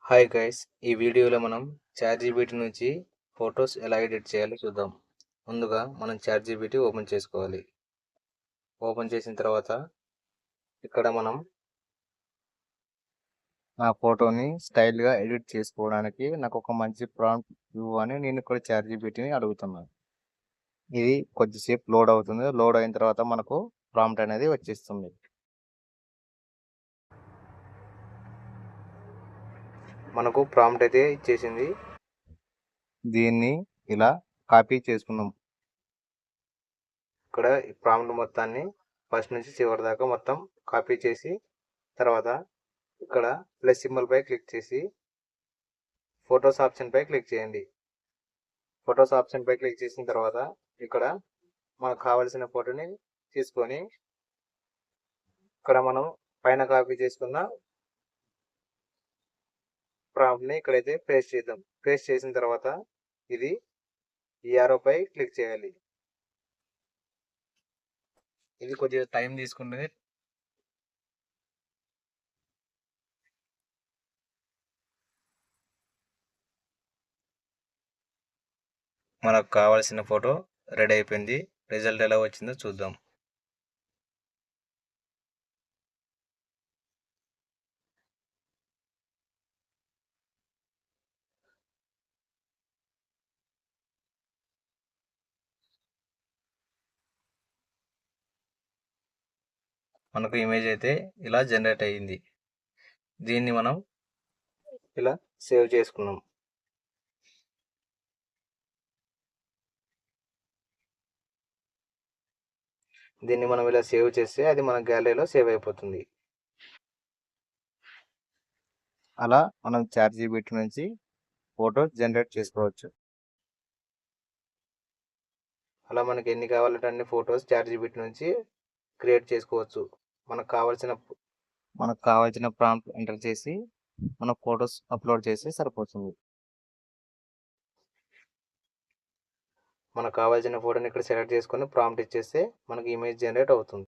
Hi guys, ఈ వీడియోలో మనం చాట్‌జీపీటీ నుంచి ఫొటోస్ ఎలా ఎడిట్ చేయాలో చూద్దాం. ముందుగా మనం చాట్‌జీపీటీ ఓపెన్ చేసుకోవాలి. ఓపెన్ చేసిన తర్వాత ఇక్కడ మనం నా ఫోటోని స్టైల్‌గా ఎడిట్ చేసుకోవడానికి నాకు ఒక మంచి ప్రాంప్ట్ ఇవ్వు అని నేను ఇక్కడ చాట్‌జీపీటీని అడుగుతున్నాను. ఇది కొద్దిసేపు లోడ్ అవుతుంది. లోడ్ అయిన తర్వాత మనకు ప్రాంప్ట్ అనేది వచ్చేస్తుంది. మనకు ప్రాంప్ట్ అయితే ఇచ్చేసింది. దీన్ని ఇలా కాపీ చేసుకుందాం. ఇక్కడ ఈ ప్రాంప్ట్ మొత్తాన్ని ఫస్ట్ నుంచి చివరి దాకా మొత్తం కాపీ చేసి తర్వాత ఇక్కడ ప్లస్ సింబల్ పై క్లిక్ చేసి ఫొటోస్ ఆప్షన్ పై క్లిక్ చేయండి. ఫొటోస్ ఆప్షన్ పై క్లిక్ చేసిన తర్వాత ఇక్కడ మనకు కావలసిన ఫోటోని తీసుకొని ఇక్కడ మనం పైన కాపీ చేసుకున్న ప్రాంప్ట్ ని ఇక్కడైతే పేస్ట్ చేద్దాం. పేస్ట్ చేసిన తర్వాత ఇది ఈ యారో పై క్లిక్ చేయాలి. ఇది కొద్దిగా టైం తీసుకుంటుంది. మనకు కావాల్సిన ఫోటో రెడీ అయిపోయింది. రిజల్ట్ ఎలా వచ్చిందో చూద్దాం. మనకు ఇమేజ్ అయితే ఇలా జనరేట్ అయ్యింది. దీన్ని మనం ఇలా సేవ్ చేసుకున్నాం. దీన్ని మనం ఇలా సేవ్ చేస్తే అది మన గ్యాలరీలో సేవ్ అయిపోతుంది. అలా మనం చాట్‌జీపీటీ నుంచి ఫోటోస్ జనరేట్ చేసుకోవచ్చు. అలా మనకి ఎన్ని కావాలంటే అన్ని ఫోటోస్ చాట్‌జీపీటీ నుంచి క్రియేట్ చేసుకోవచ్చు. మనకు కావాల్సిన ప్రాంప్ట్ ఎంటర్ చేసి మన ఫోటోస్ అప్లోడ్ చేస్తే సరిపోతుంది. మనకు కావాల్సిన ఫోటోని ఇక్కడ సెలెక్ట్ చేసుకొని ప్రాంప్ట్ ఇచ్చేస్తే మనకి ఇమేజ్ జనరేట్ అవుతుంది.